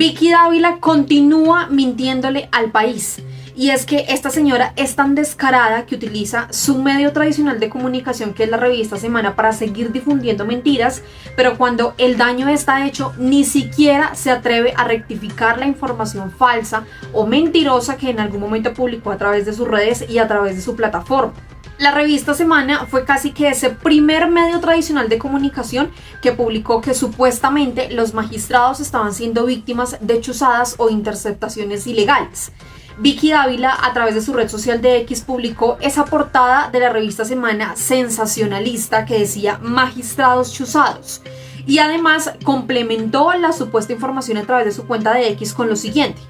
Vicky Dávila continúa mintiéndole al país. Y es que esta señora es tan descarada que utiliza su medio tradicional de comunicación, que es la revista Semana, para seguir difundiendo mentiras, pero cuando el daño está hecho, ni siquiera se atreve a rectificar la información falsa o mentirosa que en algún momento publicó a través de sus redes y a través de su plataforma. La revista Semana fue casi que ese primer medio tradicional de comunicación que publicó que supuestamente los magistrados estaban siendo víctimas de chuzadas o interceptaciones ilegales. Vicky Dávila, a través de su red social de X, publicó esa portada de la revista Semana sensacionalista que decía magistrados chuzados. Y además complementó la supuesta información a través de su cuenta de X con lo siguiente: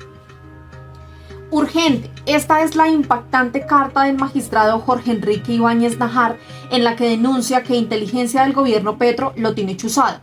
urgente, esta es la impactante carta del magistrado Jorge Enrique Ibáñez Nájar en la que denuncia que inteligencia del gobierno Petro lo tiene chuzado.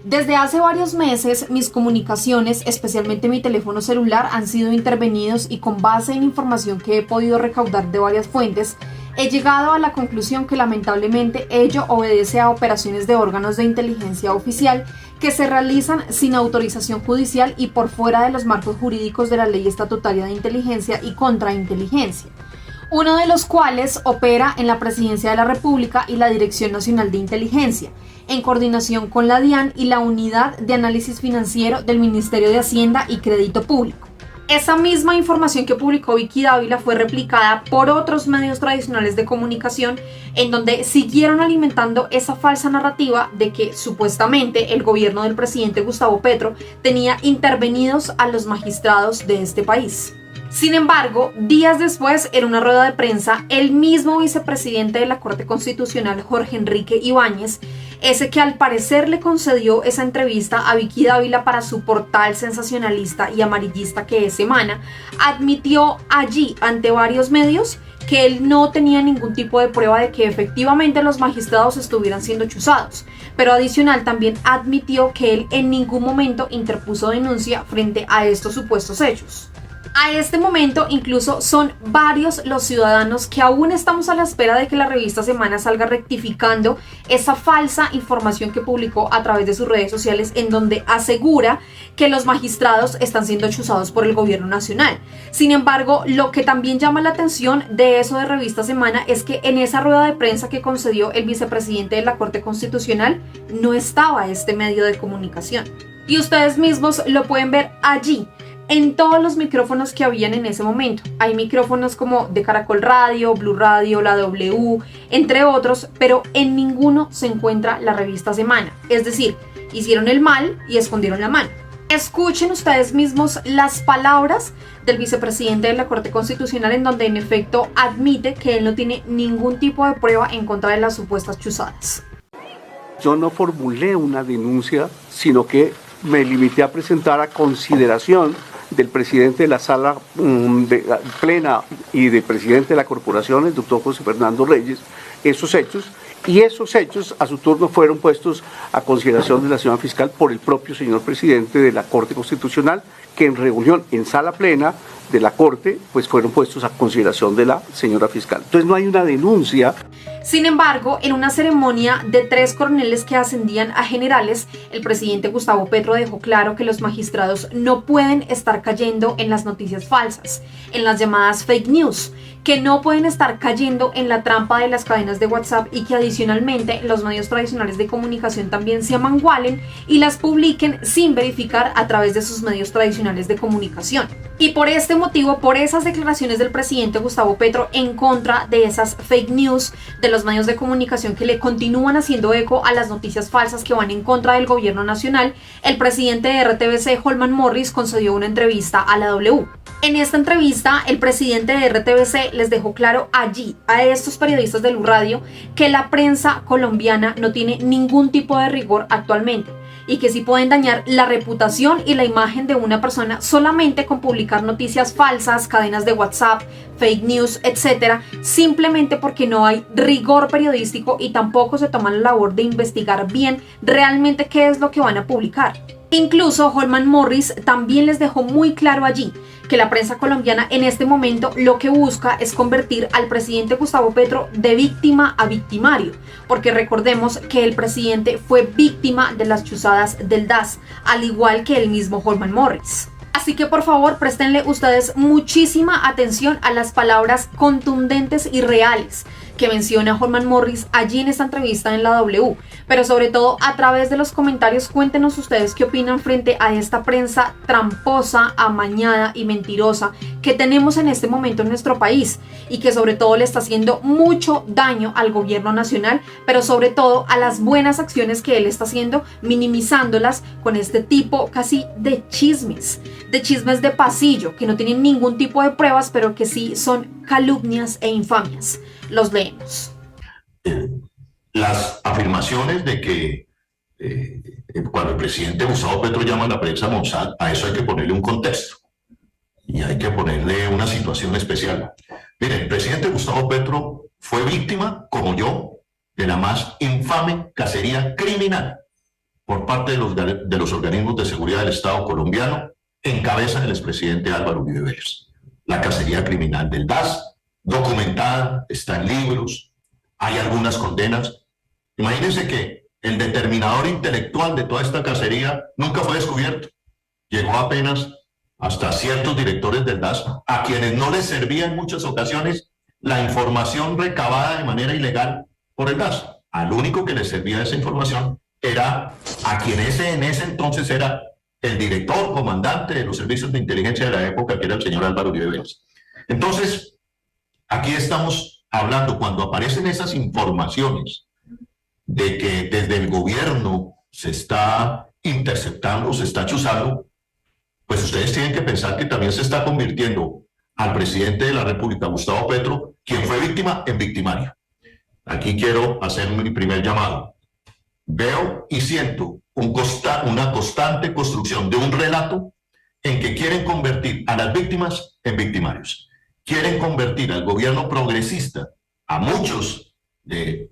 Desde hace varios meses mis comunicaciones, especialmente mi teléfono celular, han sido intervenidos y con base en información que he podido recaudar de varias fuentes, he llegado a la conclusión que lamentablemente ello obedece a operaciones de órganos de inteligencia oficial que se realizan sin autorización judicial y por fuera de los marcos jurídicos de la Ley Estatutaria de Inteligencia y Contrainteligencia, uno de los cuales opera en la Presidencia de la República y la Dirección Nacional de Inteligencia, en coordinación con la DIAN y la Unidad de Análisis Financiero del Ministerio de Hacienda y Crédito Público. Esa misma información que publicó Vicky Dávila fue replicada por otros medios tradicionales de comunicación, en donde siguieron alimentando esa falsa narrativa de que supuestamente el gobierno del presidente Gustavo Petro tenía intervenidos a los magistrados de este país. Sin embargo, días después, en una rueda de prensa, el mismo vicepresidente de la Corte Constitucional, Jorge Enrique Ibáñez, ese que al parecer le concedió esa entrevista a Vicky Dávila para su portal sensacionalista y amarillista que es Semana, admitió allí ante varios medios que él no tenía ningún tipo de prueba de que efectivamente los magistrados estuvieran siendo chuzados, pero adicional también admitió que él en ningún momento interpuso denuncia frente a estos supuestos hechos. A este momento incluso son varios los ciudadanos que aún estamos a la espera de que la revista Semana salga rectificando esa falsa información que publicó a través de sus redes sociales, en donde asegura que los magistrados están siendo chuzados por el gobierno nacional. Sin embargo, lo que también llama la atención de eso de revista Semana es que en esa rueda de prensa que concedió el vicepresidente de la Corte Constitucional no estaba este medio de comunicación. Y ustedes mismos lo pueden ver allí, en todos los micrófonos que habían en ese momento. Hay micrófonos como de Caracol Radio, Blue Radio, la W, entre otros, pero en ninguno se encuentra la revista Semana. Es decir, hicieron el mal y escondieron la mano. Escuchen ustedes mismos las palabras del vicepresidente de la Corte Constitucional, en donde en efecto admite que él no tiene ningún tipo de prueba en contra de las supuestas chuzadas. Yo no formulé una denuncia, sino que me limité a presentar a consideración del presidente de la Sala Plena y del presidente de la Corporación, el doctor José Fernando Reyes, esos hechos, y esos hechos a su turno fueron puestos a consideración de la señora fiscal por el propio señor presidente de la Corte Constitucional, que en reunión en Sala Plena de la Corte, pues fueron puestos a consideración de la señora fiscal. Entonces no hay una denuncia. Sin embargo, en una ceremonia de 3 coroneles que ascendían a generales, el presidente Gustavo Petro dejó claro que los magistrados no pueden estar cayendo en las noticias falsas, en las llamadas fake news, que no pueden estar cayendo en la trampa de las cadenas de WhatsApp y que adicionalmente los medios tradicionales de comunicación también se amangualen y las publiquen sin verificar a través de sus medios tradicionales de comunicación. Y por este motivo, por esas declaraciones del presidente Gustavo Petro en contra de esas fake news de los medios de comunicación que le continúan haciendo eco a las noticias falsas que van en contra del gobierno nacional, el presidente de RTBC, Holman Morris, concedió una entrevista a la W. En esta entrevista, el presidente de RTBC les dejó claro allí a estos periodistas de Blue Radio que la prensa colombiana no tiene ningún tipo de rigor actualmente y que sí pueden dañar la reputación y la imagen de una persona solamente con publicar noticias falsas, cadenas de WhatsApp, fake news, etc., simplemente porque no hay rigor periodístico y tampoco se toman la labor de investigar bien realmente qué es lo que van a publicar. Incluso Holman Morris también les dejó muy claro allí que la prensa colombiana en este momento lo que busca es convertir al presidente Gustavo Petro de víctima a victimario, porque recordemos que el presidente fue víctima de las chuzadas del DAS, al igual que el mismo Holman Morris. Así que por favor préstenle ustedes muchísima atención a las palabras contundentes y reales que menciona Holman Morris allí en esta entrevista en la W, pero sobre todo a través de los comentarios cuéntenos ustedes qué opinan frente a esta prensa tramposa, amañada y mentirosa que tenemos en este momento en nuestro país y que sobre todo le está haciendo mucho daño al gobierno nacional, pero sobre todo a las buenas acciones que él está haciendo, minimizándolas con este tipo casi de chismes de pasillo que no tienen ningún tipo de pruebas, pero que sí son calumnias e infamias. Los leemos. Las afirmaciones de que cuando el presidente Gustavo Petro llama a la prensa Mossad, a eso hay que ponerle un contexto y hay que ponerle una situación especial. Miren, el presidente Gustavo Petro fue víctima, como yo, de la más infame cacería criminal por parte de los organismos de seguridad del Estado colombiano, en cabeza del expresidente Álvaro Uribe Vélez. La cacería criminal del DAS, documentada, está en libros, hay algunas condenas. Imagínense que el determinador intelectual de toda esta cacería nunca fue descubierto. Llegó apenas hasta ciertos directores del DAS, a quienes no les servía en muchas ocasiones la información recabada de manera ilegal por el DAS. Al único que les servía esa información era a quien en ese entonces era el director, comandante de los servicios de inteligencia de la época, que era el señor Álvaro Uribe Vélez. Entonces, aquí estamos hablando, cuando aparecen esas informaciones de que desde el gobierno se está interceptando, se está chuzando, pues ustedes tienen que pensar que también se está convirtiendo al presidente de la República, Gustavo Petro, quien fue víctima, en victimario. Aquí quiero hacer mi primer llamado. Veo y siento una constante construcción de un relato en que quieren convertir a las víctimas en victimarios. Quieren convertir al gobierno progresista, a muchos,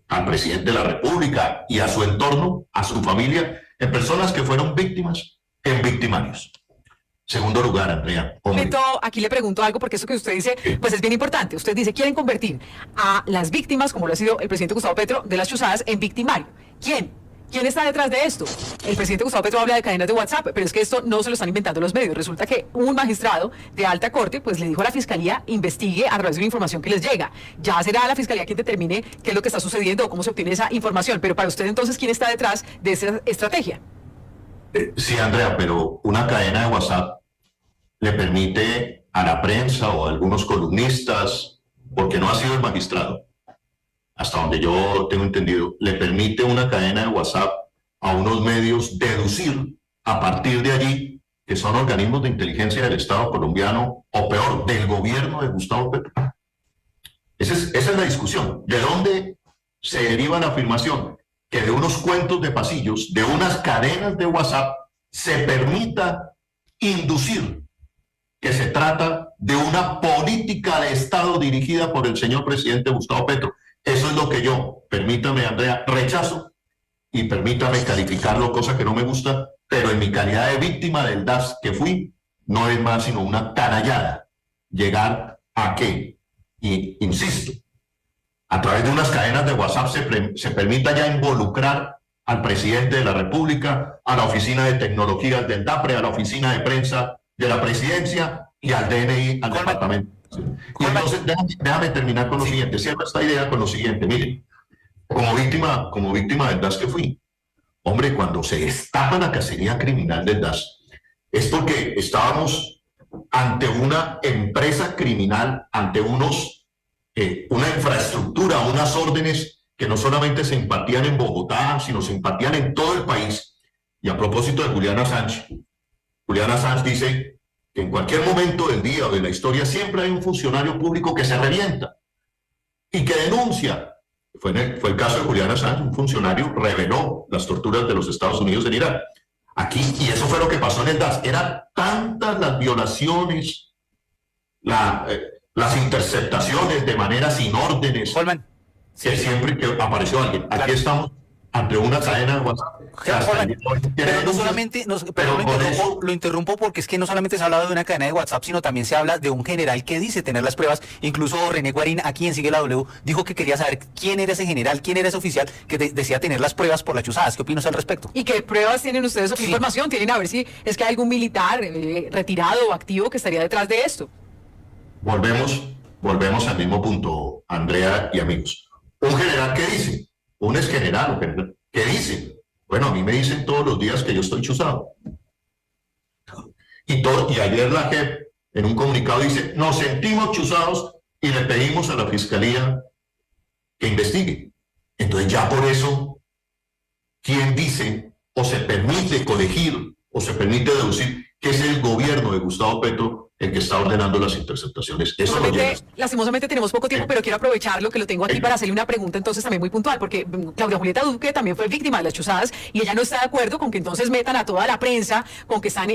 al presidente de la República y a su entorno, a su familia, en personas que fueron víctimas, en victimarios. Segundo lugar, Andrea. Aquí le pregunto algo, porque eso que usted dice, pues es bien importante. Usted dice, quieren convertir a las víctimas, como lo ha sido el presidente Gustavo Petro, de las chuzadas, en victimario. ¿Quién? ¿Quién está detrás de esto? El presidente Gustavo Petro habla de cadenas de WhatsApp, pero es que esto no se lo están inventando los medios. Resulta que un magistrado de alta corte pues le dijo a la fiscalía investigue a través de una información que les llega. Ya será la fiscalía quien determine qué es lo que está sucediendo o cómo se obtiene esa información. Pero para usted entonces, ¿quién está detrás de esa estrategia? Sí, Andrea, pero una cadena de WhatsApp le permite a la prensa o a algunos columnistas, porque no ha sido el magistrado, hasta donde yo tengo entendido, le permite una cadena de WhatsApp a unos medios deducir a partir de allí que son organismos de inteligencia del Estado colombiano, o peor, del gobierno de Gustavo Petro. Esa es la discusión. ¿De dónde se deriva la afirmación? Que de unos cuentos de pasillos, de unas cadenas de WhatsApp, se permita inducir que se trata de una política de Estado dirigida por el señor presidente Gustavo Petro. Eso es lo que yo, permítame, Andrea, rechazo, y permítame calificarlo, cosa que no me gusta, pero en mi calidad de víctima del DAS que fui, no es más sino una canallada llegar a que, y insisto, a través de unas cadenas de WhatsApp se permita ya involucrar al presidente de la República, a la oficina de tecnologías del DAPRE, a la oficina de prensa de la presidencia y al DNI, al departamento. Y entonces, déjame terminar con lo siguiente, cierro esta idea con lo siguiente. Miren, como víctima del DAS que fui, hombre, cuando se destapa la cacería criminal del DAS, es porque estábamos ante una empresa criminal, ante una infraestructura, unas órdenes que no solamente se impartían en Bogotá, sino se impartían en todo el país. Y a propósito de Julian Assange dice que en cualquier momento del día o de la historia siempre hay un funcionario público que se revienta y que denuncia. Fue el caso de Julian Assange, un funcionario reveló las torturas de los Estados Unidos en Irak. Aquí, y eso fue lo que pasó en el DAS. Eran tantas las violaciones, las interceptaciones de manera sin órdenes, Holman, que siempre que apareció alguien. Aquí estamos ante una cadena de WhatsApp Pero no solamente, pero lo interrumpo porque es que no solamente se ha hablado de una cadena de WhatsApp, sino también se habla de un general que dice tener las pruebas. Incluso René Guarín, aquí en Sigue la W, dijo que quería saber quién era ese general, quién era ese oficial que decía tener las pruebas por las chuzadas. ¿Qué opinas al respecto? ¿Y qué pruebas tienen ustedes o qué información tienen? A ver si es que hay algún militar retirado o activo que estaría detrás de esto. Volvemos al mismo punto, Andrea y amigos. ¿Un general qué dice? Un ex general, ¿qué dice? Bueno, a mí me dicen todos los días que yo estoy chuzado. Y ayer la JEP en un comunicado dice, nos sentimos chuzados y le pedimos a la Fiscalía que investigue. Entonces ya por eso, ¿quién dice o se permite corregir o se permite deducir que es el gobierno de Gustavo Petro el que está ordenando las interceptaciones? Eso lo llena. Lastimosamente tenemos poco tiempo, pero quiero aprovecharlo que lo tengo aquí para hacerle una pregunta entonces también muy puntual, porque Claudia Julieta Duque también fue víctima de las chuzadas y ella no está de acuerdo con que entonces metan a toda la prensa, con que están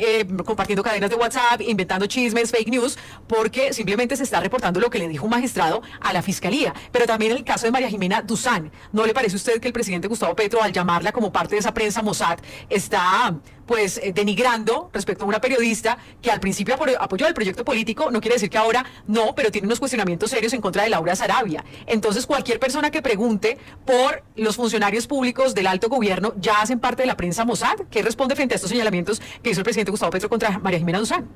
compartiendo cadenas de WhatsApp, inventando chismes, fake news, porque simplemente se está reportando lo que le dijo un magistrado a la Fiscalía. Pero también el caso de María Jimena Duzán, ¿no le parece a usted que el presidente Gustavo Petro, al llamarla como parte de esa prensa Mossad, está pues denigrando respecto a una periodista que al principio apoyó el proyecto político? No quiere decir que ahora no, pero tiene unos cuestionamientos serios en contra de Laura Sarabia. Entonces cualquier persona que pregunte por los funcionarios públicos del alto gobierno ya hacen parte de la prensa Mossad. ¿Qué responde frente a estos señalamientos que hizo el presidente Gustavo Petro contra María Jimena Duzán?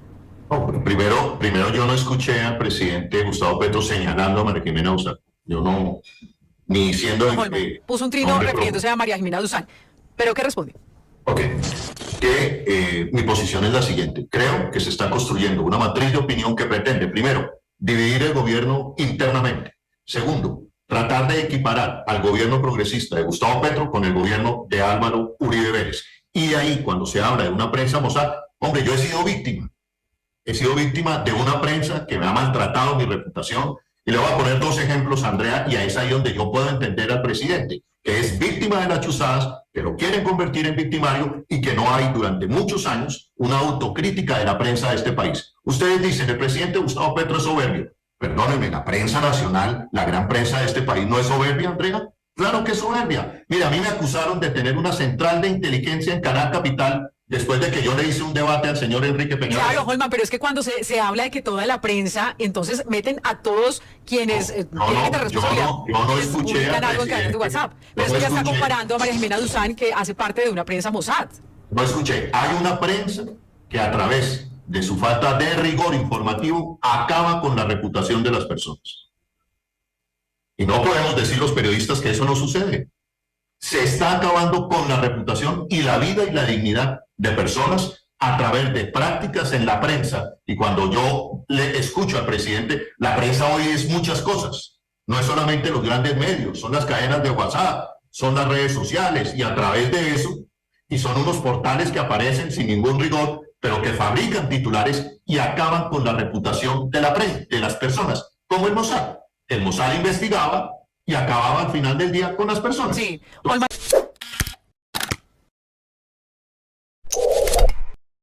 No, primero yo no escuché al presidente Gustavo Petro señalando a María Jimena Duzán. Yo no, ni siendo... puso un trino refiriéndose a María Jimena Duzán. ¿Pero qué responde? Ok, mi posición es la siguiente. Creo que se está construyendo una matriz de opinión que pretende, primero, dividir el gobierno internamente. Segundo, tratar de equiparar al gobierno progresista de Gustavo Petro con el gobierno de Álvaro Uribe Vélez. Y ahí, cuando se habla de una prensa Mossad, hombre, yo he sido víctima. He sido víctima de una prensa que me ha maltratado mi reputación. Y le voy a poner 2 ejemplos, Andrea, y es ahí donde yo puedo entender al presidente, que es víctima de las chuzadas, que lo quieren convertir en victimario y que no hay durante muchos años una autocrítica de la prensa de este país. Ustedes dicen, el presidente Gustavo Petro es soberbio. Perdónenme, la prensa nacional, la gran prensa de este país, ¿no es soberbia, Andrea? Claro que es soberbia. Mira, a mí me acusaron de tener una central de inteligencia en Canal Capital después de que yo le hice un debate al señor Enrique Peña. Claro, Holman, pero es que cuando se habla de que toda la prensa, entonces meten a todos quienes yo no escuché algo en cadena de WhatsApp. Pero es que ya está comparando a María Jimena Duzán, que hace parte de una prensa Mossad. No escuché. Hay una prensa que a través de su falta de rigor informativo acaba con la reputación de las personas. Y no podemos decir los periodistas que eso no sucede. Se está acabando con la reputación y la vida y la dignidad de personas a través de prácticas en la prensa. Y cuando yo le escucho al presidente, la prensa hoy es muchas cosas. No es solamente los grandes medios, son las cadenas de WhatsApp, son las redes sociales, y a través de eso, y son unos portales que aparecen sin ningún rigor, pero que fabrican titulares y acaban con la reputación de la prensa, de las personas, como el Mossad. El Mossad investigaba y acababa al final del día con las personas. Sí, Holman,